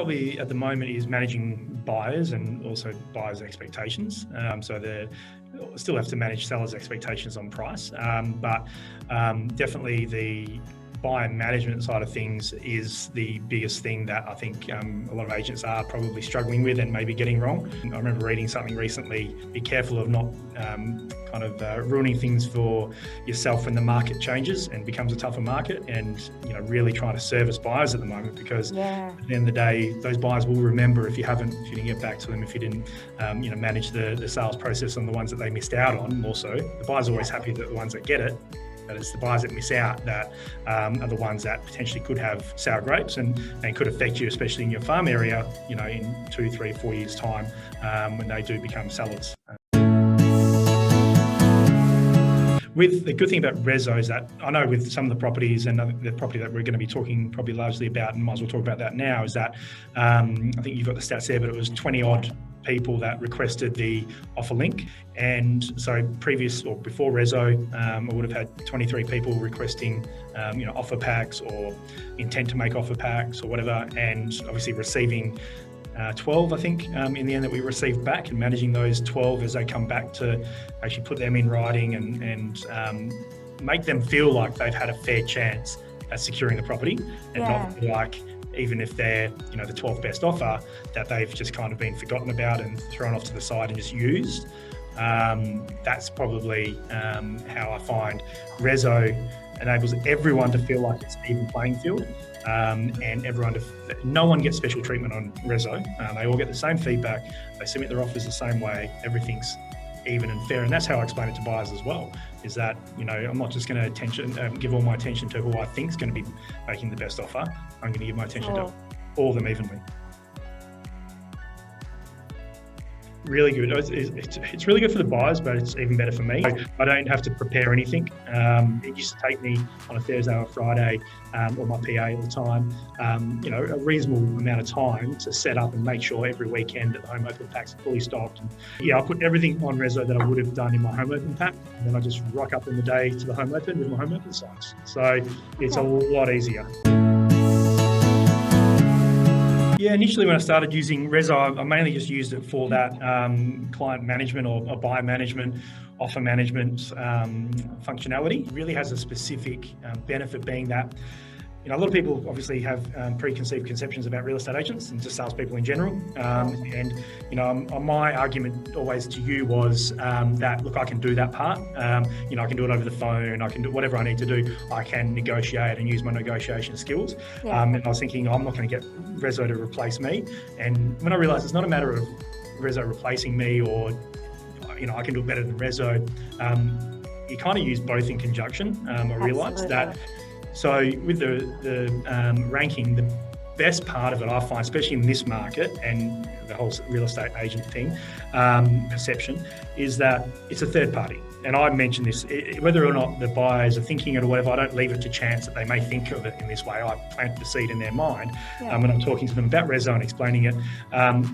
probably at the moment is managing buyers and also buyers' expectations. So they still have to manage sellers' expectations on price, but definitely the buyer management side of things is the biggest thing that I think a lot of agents are probably struggling with and maybe getting wrong. I remember reading something recently, be careful of not ruining things for yourself when the market changes and becomes a tougher market, and really trying to service buyers at the moment, because at the end of the day, those buyers will remember if you didn't get back to them, if you didn't manage the sales process on the ones that they missed out on. More so, the buyer's always happy that the ones that get it. But it's the buyers that miss out that are the ones that potentially could have sour grapes and could affect you, especially in your farm area, in 2, 3, 4 years' time, when they do become sellers. With the good thing about RESO is that I know with some of the properties, and the property that we're going to be talking probably largely about, and might as well talk about that now, is that I think you've got the stats there, but it was 20 odd people that requested the offer link. And so before RESO, I would have had 23 people requesting offer packs or intent to make offer packs or whatever, and obviously receiving 12, I think, in the end that we received back, and managing those 12 as they come back to actually put them in writing and make them feel like they've had a fair chance at securing the property, and not feel like, even if they're the 12th best offer, that they've just kind of been forgotten about and thrown off to the side and just used. That's probably how I find RESO enables everyone to feel like it's an even playing field. And no one gets special treatment on RESO. They all get the same feedback. They submit their offers the same way. Everything's even and fair, and that's how I explain it to buyers as well. Is that I'm not just going to give all my attention to who I think is going to be making the best offer. I'm going to give my attention to all of them evenly. Really good. It's really good for the buyers, but it's even better for me. I don't have to prepare anything. It used to take me on a Thursday or Friday, or my PA at the time, a reasonable amount of time to set up and make sure every weekend that the home open packs are fully stocked. And I put everything on RESO that I would have done in my home open pack, and then I just rock up on the day to the home open with my home open signs. So it's a lot easier. Yeah, initially when I started using RESO, I mainly just used it for that client management or buyer management, offer management functionality. It really has a specific benefit, being that a lot of people obviously have preconceived conceptions about real estate agents and just salespeople in general. My argument always to you was that, look, I can do that part. I can do it over the phone. I can do whatever I need to do. I can negotiate and use my negotiation skills. And I was thinking, I'm not going to get RESO to replace me. And when I realised it's not a matter of RESO replacing me, or I can do it better than RESO, you kind of use both in conjunction. I realised that. So with the ranking, the best part of it, I find, especially in this market and the whole real estate agent thing, perception, is that it's a third party. And I mentioned this, whether or not the buyers are thinking it or whatever, I don't leave it to chance that they may think of it in this way. I plant the seed in their mind when I'm talking to them about RESO and explaining it,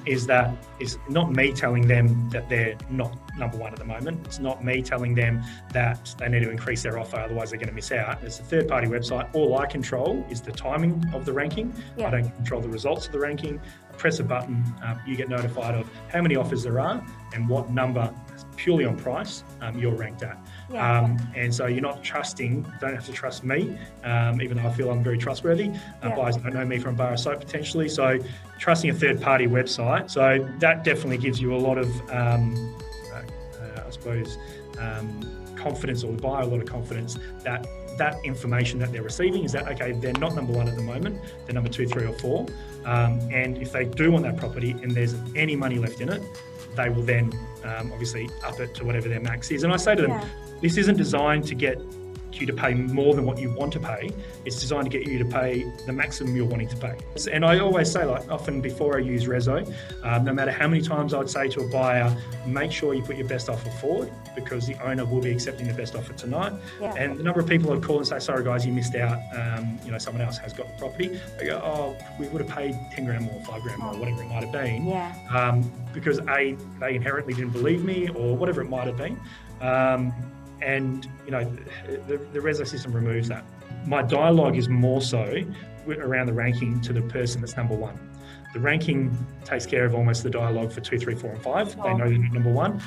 is that it's not me telling them that they're not number one at the moment. It's not me telling them that they need to increase their offer, otherwise they're going to miss out. It's a third-party website. All I control is the timing of the ranking. I don't control the results of the ranking. I press a button, you get notified of how many offers there are and what number, purely on price, you're ranked at. And so you're not don't have to trust me, even though I feel I'm very trustworthy. Buyers don't know me from a bar of soap potentially. So trusting a third-party website, so that definitely gives you a lot of, confidence, or the buyer a lot of confidence that information that they're receiving is that, okay, they're not number one at the moment, they're number 2, 3 or 4. And if they do want that property and there's any money left in it, they will then obviously up it to whatever their max is. And I say to them, this isn't designed to get you to pay more than what you want to pay. It's designed to get you to pay the maximum you're wanting to pay. And I always say, often before I use RESO, no matter how many times I'd say to a buyer, make sure you put your best offer forward, because the owner will be accepting the best offer tonight. And the number of people I'd call and say, sorry guys, you missed out, someone else has got the property. They go, oh, we would have paid 10 grand more, 5 grand more, whatever it might have been. Because they inherently didn't believe me, or whatever it might have been. And the RESO system removes that. My dialogue is more so around the ranking to the person that's number one. The ranking takes care of almost the dialogue for 2, 3, 4, and 5. They know they're number one.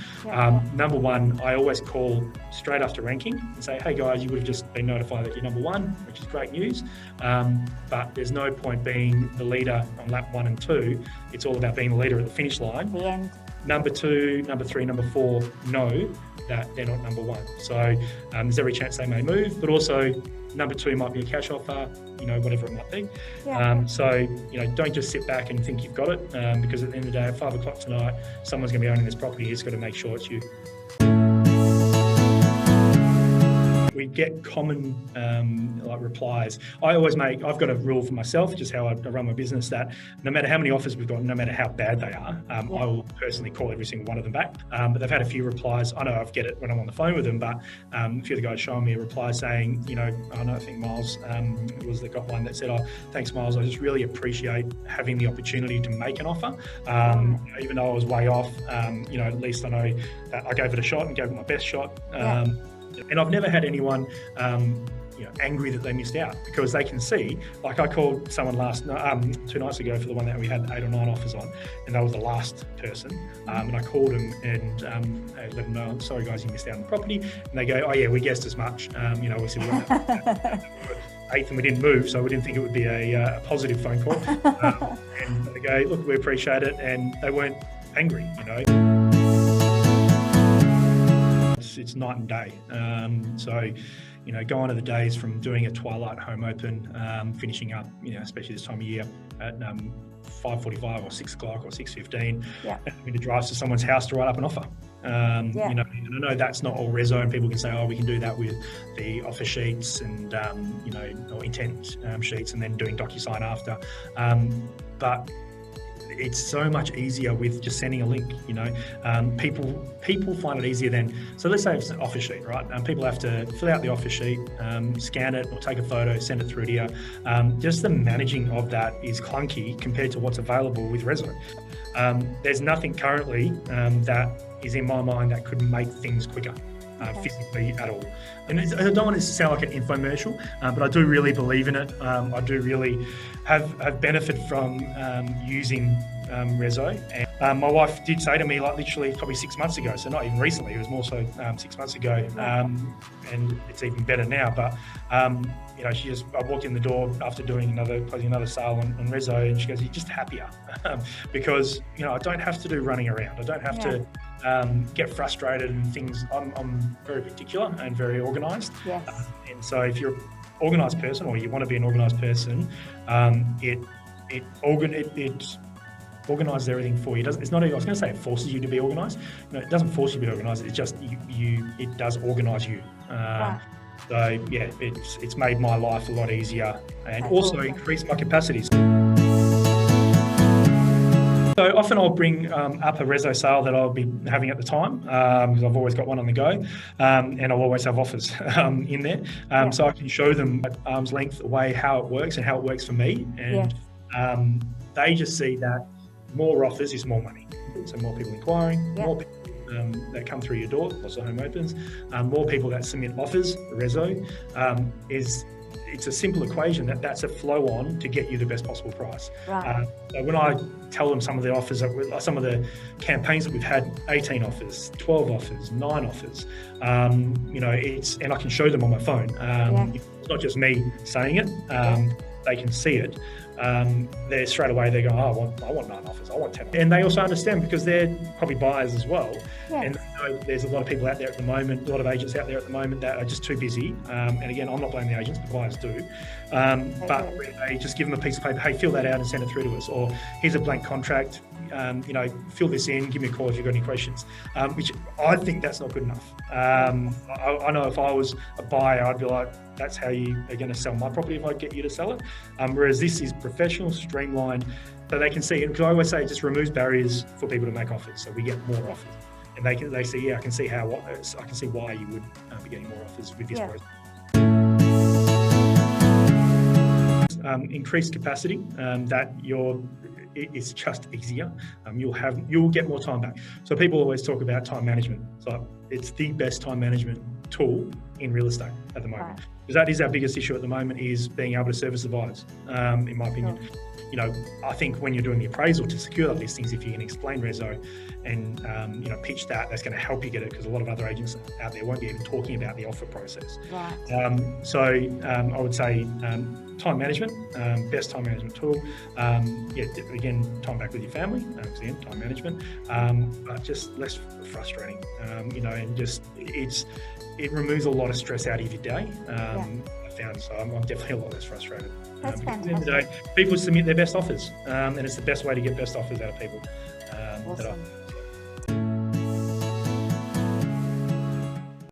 Number one, I always call straight after ranking and say, hey guys, you would have just been notified that you're number one, which is great news. But there's no point being the leader on lap 1 and 2. It's all about being the leader at the finish line. The end. Number 2, number 3, number 4 know that they're not number one. So there's every chance they may move, but also number 2 might be a cash offer, whatever it might be. So, don't just sit back and think you've got it, because at the end of the day, at 5 o'clock tonight, someone's going to be owning this property. You've got to make sure it's you. We get common replies. I've got a rule for myself, just how I run my business, that no matter how many offers we've got, no matter how bad they are, I will personally call every single one of them back. But they've had a few replies. I know I get it when I'm on the phone with them, but a few of the guys showing me a reply saying, I think Miles was the got one that said, thanks Miles, I just really appreciate having the opportunity to make an offer. Even though I was way off, at least I know that I gave it a shot and gave it my best shot. And I've never had anyone, angry that they missed out, because they can see. Like I called someone 2 nights ago for the one that we had 8 or 9 offers on, and they were the last person. And I called them and I let them know, I'm sorry guys, you missed out on the property. And they go, oh yeah, we guessed as much. We said we were 8th and we didn't move, so we didn't think it would be a positive phone call. And they go, look, we appreciate it, and they weren't angry. It's night and day. Going to the days from doing a twilight home open, finishing up, especially this time of year at 5:45 or 6 o'clock or 6:15, having to drive to someone's house to write up an offer. And I know that's not all RESO, and people can say, oh, we can do that with the offer sheets and, or intent sheets, and then doing DocuSign after. But it's so much easier with just sending a link. People find it easier than, so let's say it's an offer sheet, right? People have to fill out the offer sheet, scan it or take a photo, send it through to you. Just the managing of that is clunky compared to what's available with RESO. There's nothing currently that is in my mind that could make things quicker. Physically at all. And I don't want it to sound like an infomercial, but I do really believe in it. I do really have benefit from using RESO. And my wife did say to me, literally probably 6 months ago, so not even recently, it was more so 6 months ago, and it's even better now. But I walked in the door after closing another sale on RESO, and she goes, you're just happier because I don't have to do running around. I don't have to get frustrated and things. I'm very particular and very organised. And so if you're an organised person, or you want to be an organised person, it organises everything for you. It's not. I was going to say it forces you to be organised. No, it doesn't force you to be organised. It's just it does organise you. So yeah, it's made my life a lot easier, and also increased my capacities. So often I'll bring up a RESO sale that I'll be having at the time, because I've always got one on the go, and I'll always have offers in there. So I can show them at arm's length away how it works and how it works for me. And they just see that more offers is more money. So more people inquiring, more people that come through your door, lots of home opens, more people that submit offers. RESO it's a simple equation that's a flow on to get you the best possible price. So when I tell them some of the offers, some of the campaigns that we've had, 18 offers, 12 offers, 9 offers, and I can show them on my phone. It's not just me saying it, they can see it. They're straight away, they go, oh, I want 9 offers, I want 10. And they also understand, because they're probably buyers as well. And they know there's a lot of people out there at the moment, a lot of agents out there at the moment that are just too busy. And again, I'm not blaming the agents, but buyers do. But they just give them a piece of paper, hey, fill that out and send it through to us. Or here's a blank contract, fill this in, give me a call if you've got any questions, which I think that's not good enough. I know if I was a buyer, I'd be like, that's how you are going to sell my property if I get you to sell it. Whereas this is professional, streamlined, so they can see it. Because I always say it just removes barriers for people to make offers, so we get more offers. And they see, I can see why you would be getting more offers with this process. Increased capacity, it's just easier. You'll get more time back. So people always talk about time management. So it's the best time management tool in real estate at the moment. Right. Because that is our biggest issue at the moment, is being able to service the buyers, in my opinion. Sure. You know, I think when you're doing the appraisal to secure the listings, if you can explain RESO and, you know, pitch that, that's going to help you get it, because a lot of other agents out there won't be even talking about the offer process. Right. So I would say time management, best time management tool. Yeah, again, time back with your family, again, time management, but just less frustrating, you know, and just it removes a lot of stress out of your day. I found, so I'm definitely a lot less frustrated. That's because at the fantastic. end of the day, people submit their best offers, and it's the best way to get best offers out of people. Awesome.